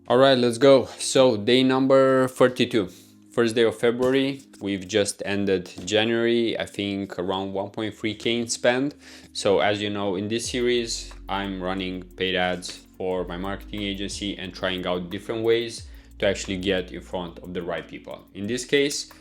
All right, let's go. So day number 32, first day of February. We've just ended January, I think around 1.3K in spend. So as you know, in this series, I'm running paid ads for my marketing agency and trying out different ways to actually get in front of the right people. In this case,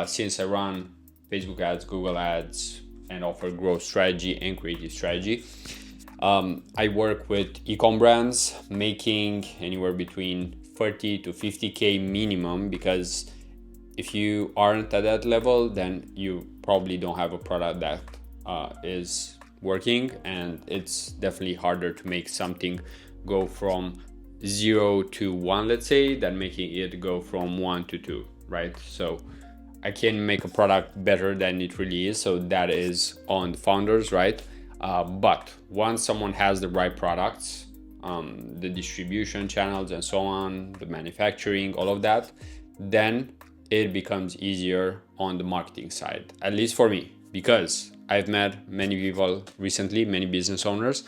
since I run Facebook ads, Google ads, and offer growth strategy and creative strategy, I work with eCom brands making anywhere between 30 to 50K minimum, because if you aren't at that level, then you probably don't have a product that is working, and it's definitely harder to make something go from 0 to 1, let's say, than making it go from 1 to 2, right? So I can make a product better than it really is. So that is on the founders, right? But once someone has the right products, the distribution channels and so on, the manufacturing, all of that, then it becomes easier on the marketing side, at least for me, because I've met many people recently, many business owners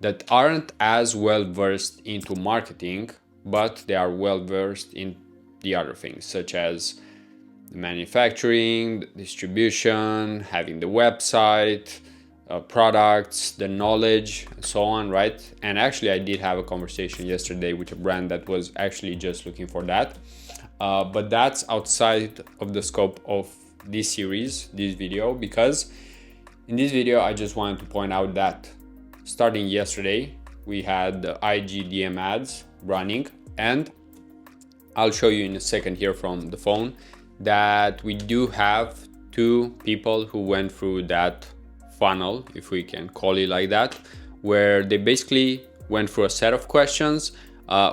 that aren't as well versed into marketing, but they are well versed in the other things, such as the manufacturing, the distribution, having the website, products, the knowledge, and so on, right? And actually, I did have a conversation yesterday with a brand that was actually just looking for that. But that's outside of the scope of this series, this video, because in this video, I just wanted to point out that starting yesterday, we had the IG DM ads running, and I'll show you in a second here from the phone that we do have 2 people who went through that funnel, if we can call it like that, where they basically went through a set of questions.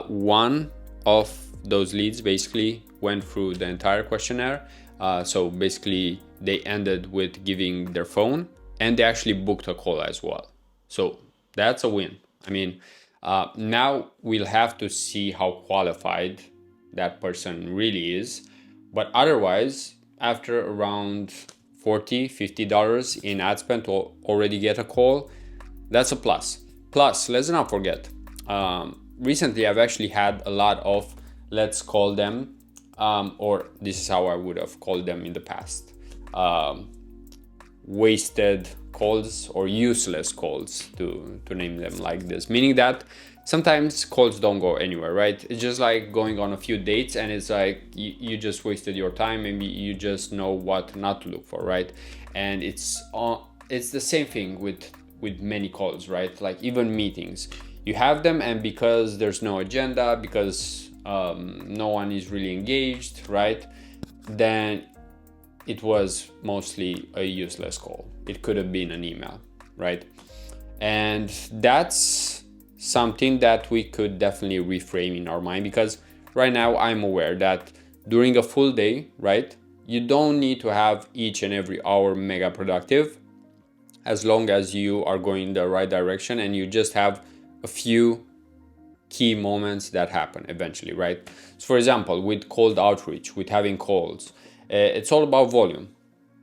One of those leads basically went through the entire questionnaire. So basically they ended with giving their phone, and they actually booked a call as well. So that's a win. I mean, now we'll have to see how qualified that person really is. But otherwise, after around $40-50 in ad spend to already get a call, that's a plus. Plus, let's not forget, recently I've actually had a lot of, let's call them, or this is how I would have called them in the past, wasted calls or useless calls, to name them like this, meaning that sometimes calls don't go anywhere, right? It's just like going on a few dates, and it's like you just wasted your time. Maybe you just know what not to look for, right? And it's the same thing with many calls, right? Like even meetings, you have them, and because there's no agenda, because no one is really engaged, right? Then it was mostly a useless call. It could have been an email, right? And that's something that we could definitely reframe in our mind, because right now I'm aware that during a full day, right, you don't need to have each and every hour mega productive, as long as you are going in the right direction and you just have a few key moments that happen eventually, right? So for example, with cold outreach, with having calls, it's all about volume.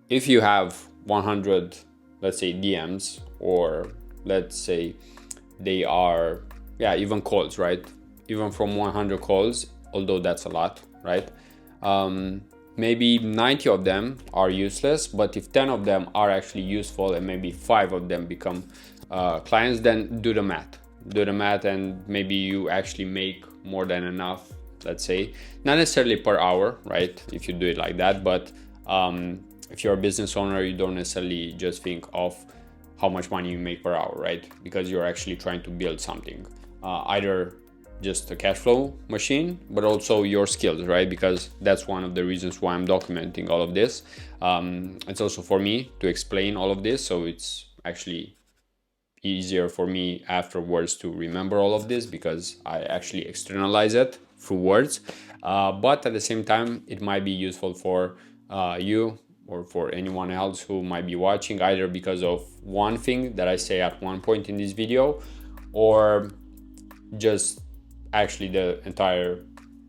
If you have 100, let's say, DMs, or let's say they are, even calls, right? Even from 100 calls, although that's a lot, right? Maybe 90 of them are useless, but if 10 of them are actually useful and maybe 5 of them become clients, then do the math. Do the math, and maybe you actually make more than enough, let's say. Not necessarily per hour, right? If you do it like that, but if you're a business owner, you don't necessarily just think of how much money you make per hour, right? Because you're actually trying to build something, either just a cash flow machine, but also your skills, right? Because that's one of the reasons why I'm documenting all of this. It's also for me to explain all of this, so it's actually easier for me afterwards to remember all of this, because I actually externalize it through words. But at the same time, it might be useful for you or for anyone else who might be watching, either because of one thing that I say at one point in this video, or just actually the entire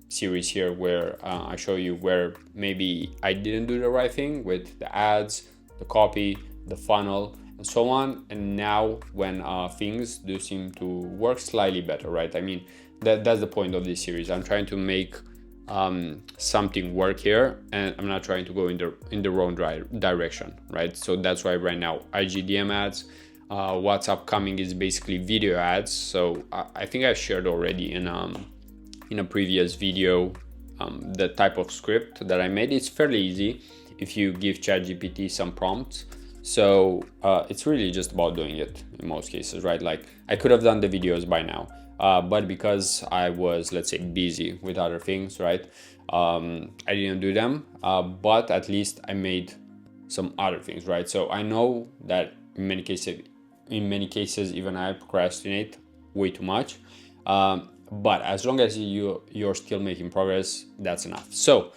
series here, where I show you where maybe I didn't do the right thing with the ads, the copy, the funnel, and so on. And now when things do seem to work slightly better, right? I mean, that's the point of this series. I'm trying to make something work here, and I'm not trying to go in the wrong direction, right? So that's why right now IGDM ads, what's upcoming is basically video ads. So I think I shared already in a previous video the type of script that I made. It's fairly easy if you give ChatGPT some prompts. So it's really just about doing it in most cases, right? Like I could have done the videos by now, but because I was, let's say, busy with other things, right? I didn't do them, but at least I made some other things, right? So I know that in many cases, even I procrastinate way too much. But as long as you're still making progress, that's enough. So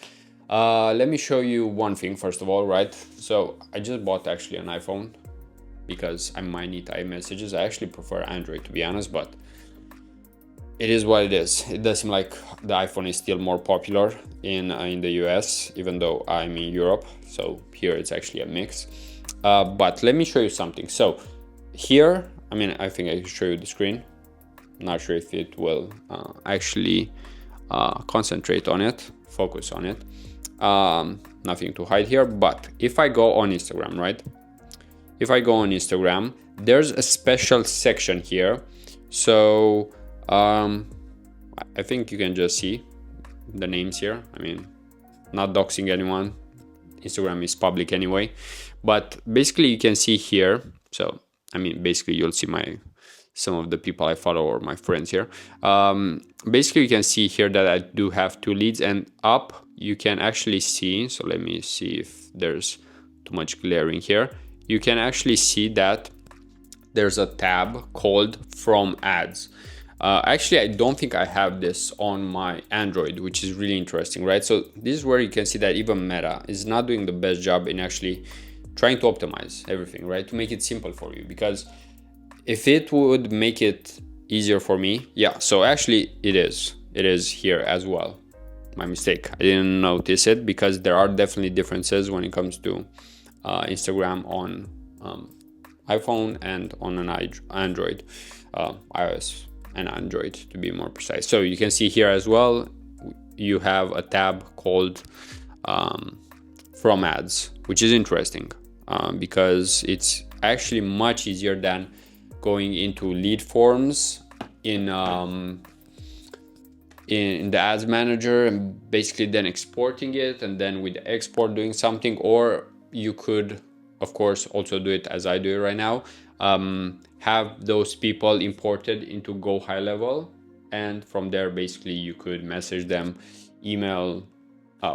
let me show you one thing first of all, right? So I just bought actually an iPhone because I might need iMessages. I actually prefer Android, to be honest, but it is what it is. It does seem like the iPhone is still more popular in the US, even though I'm in Europe. So here it's actually a mix. But let me show you something. So here, I mean, I think I can show you the screen. Not sure if it will actually concentrate on it, focus on it. Nothing to hide here, but if I go on Instagram, right? If I go on Instagram, there's a special section here. So I think you can just see the names here. I mean, not doxing anyone. Instagram is public anyway, but basically you can see here. So, I mean, basically you'll see some of the people I follow or my friends here. Basically you can see here that I do have 2 leads, and up you can actually see, so let me see if there's too much glaring here. You can actually see that there's a tab called From Ads. Actually, I don't think I have this on my Android, which is really interesting, right? So this is where you can see that even Meta is not doing the best job in actually trying to optimize everything, right? To make it simple for you, because if it would make it easier for me, yeah, so actually it is here as well. My mistake, I didn't notice it because there are definitely differences when it comes to Instagram on iPhone and on an Android, iOS and Android to be more precise. So you can see here as well, you have a tab called From Ads, which is interesting because it's actually much easier than going into lead forms in the ads manager and basically then exporting it, and then with the export doing something. Or you could, of course, also do it as I do it right now, have those people imported into Go High Level, and from there basically you could message them, email,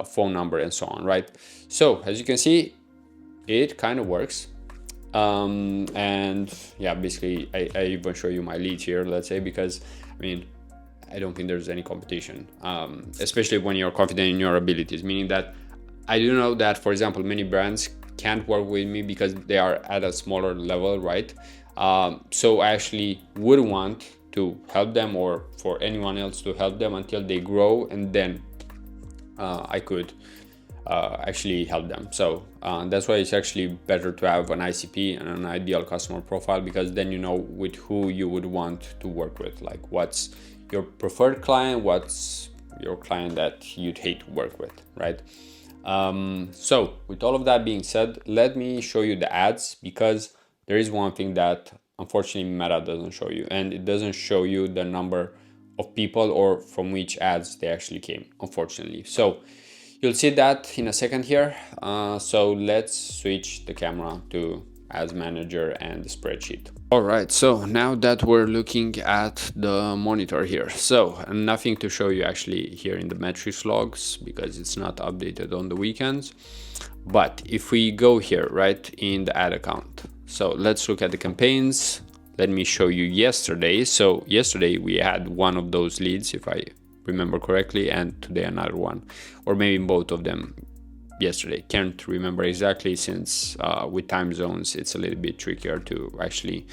phone number, and so on, right? So as you can see, it kind of works. And yeah, basically I even show you my leads here, let's say, because I mean, I don't think there's any competition, especially when you're confident in your abilities, meaning that I do know that, for example, many brands can't work with me because they are at a smaller level, right? So I actually would want to help them, or for anyone else to help them until they grow, and then I could actually help them. So that's why it's actually better to have an ICP and an ideal customer profile, because then you know with who you would want to work with, like what's your preferred client, what's your client that you'd hate to work with, right? So with all of that being said, let me show you the ads, because there is one thing that unfortunately Meta doesn't show you, and it doesn't show you the number of people or from which ads they actually came, unfortunately. So you'll see that in a second here. So let's switch the camera to Ads Manager and the spreadsheet. All right, so now that we're looking at the monitor here, so nothing to show you actually here in the metrics logs because it's not updated on the weekends. But if we go here, right, in the ad account, so let's look at the campaigns. Let me show you yesterday. So yesterday we had one of those leads, if I remember correctly, and today another one, or maybe both of them yesterday. Can't remember exactly, since with time zones it's a little bit trickier to actually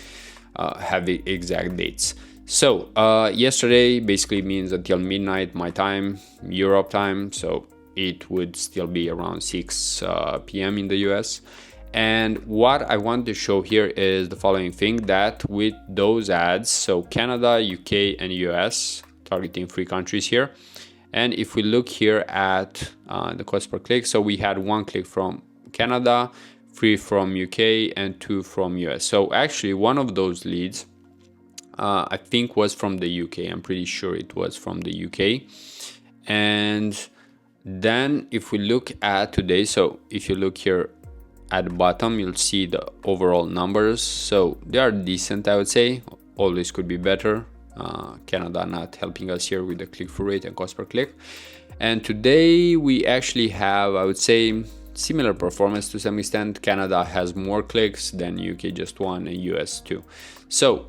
have the exact dates. So yesterday basically means until midnight my time, Europe time, so it would still be around 6 p.m. in the US. And what I want to show here is the following thing, that with those ads, so Canada, UK and US, targeting 3 countries here. And if we look here at the cost per click, so we had 1 click from Canada, 3 from UK, and 2 from US. So actually one of those leads I think was from the UK. I'm pretty sure it was from the UK. And then if we look at today, so if you look here at the bottom, you'll see the overall numbers. So they are decent, I would say. Always could be better. Canada not helping us here with the click-through rate and cost per click. And today we actually have, I would say, similar performance to some extent. Canada has more clicks than UK just 1 and US 2. So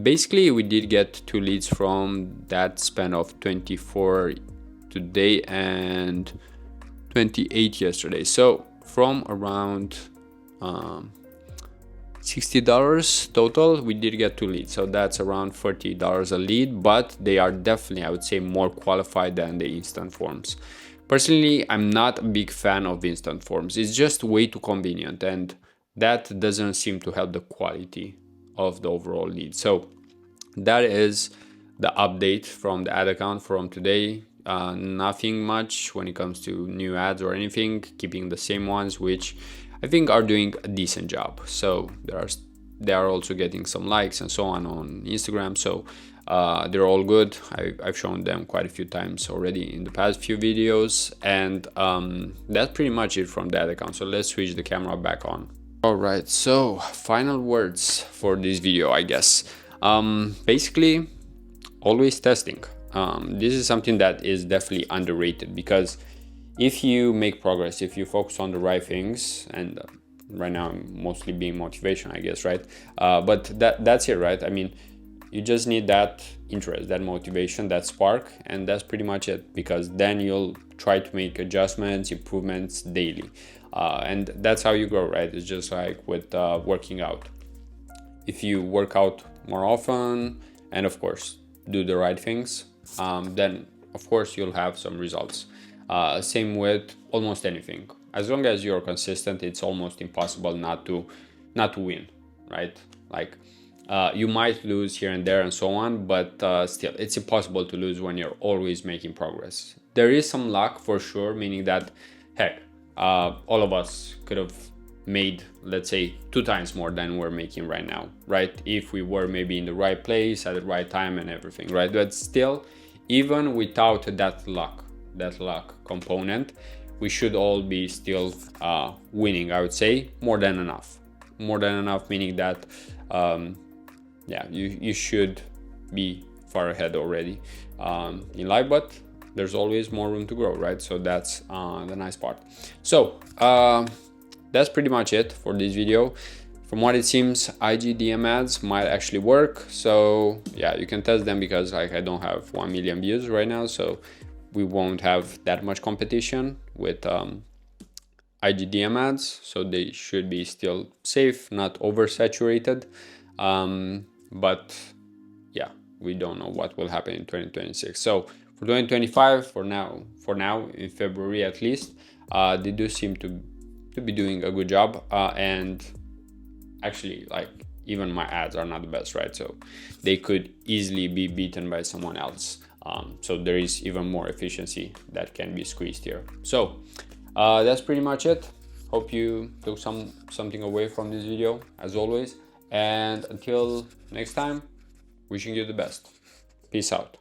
basically we did get 2 leads from that span of 24 today and 28 yesterday. So from around $60 total, we did get 2 leads. So that's around $40 a lead, but they are definitely, I would say, more qualified than the instant forms. Personally, I'm not a big fan of instant forms. It's just way too convenient, and that doesn't seem to help the quality of the overall lead. So that is the update from the ad account from today. Nothing much when it comes to new ads or anything, keeping the same ones, which I think are doing a decent job. So they are also getting some likes and so on Instagram. So they're all good. I've shown them quite a few times already in the past few videos, and that's pretty much it from that account. So let's switch the camera back on. All right, so final words for this video, I guess. Basically, always testing. This is something that is definitely underrated, because if you make progress, if you focus on the right things, and right now I'm mostly being motivation, I guess, right? But that's it, right? I mean, you just need that interest, that motivation, that spark, and that's pretty much it, because then you'll try to make adjustments, improvements daily. And that's how you grow, right? It's just like with working out. If you work out more often and of course do the right things, then of course you'll have some results. Same with almost anything. As long as you're consistent, it's almost impossible not to win, right? Like you might lose here and there and so on, but still it's impossible to lose when you're always making progress. There is some luck for sure, meaning that, heck, all of us could have made, let's say, 2 times more than we're making right now, right? If we were maybe in the right place at the right time and everything, right? But still, even without that luck component, we should all be still winning, I would say. More than enough, meaning that yeah, you should be far ahead already in life, but there's always more room to grow, right? So that's the nice part. So that's pretty much it for this video. From what it seems, IG DM ads might actually work. So yeah, you can test them, because like I don't have 1 million views right now, so we won't have that much competition with IG DM ads. So they should be still safe, not oversaturated. But yeah, we don't know what will happen in 2026. So for 2025, for now in February at least, they do seem to be doing a good job, and actually, like, even my ads are not the best, right? So they could easily be beaten by someone else. So there is even more efficiency that can be squeezed here. So that's pretty much it. Hope you took something away from this video, as always, and until next time, wishing you the best. Peace out.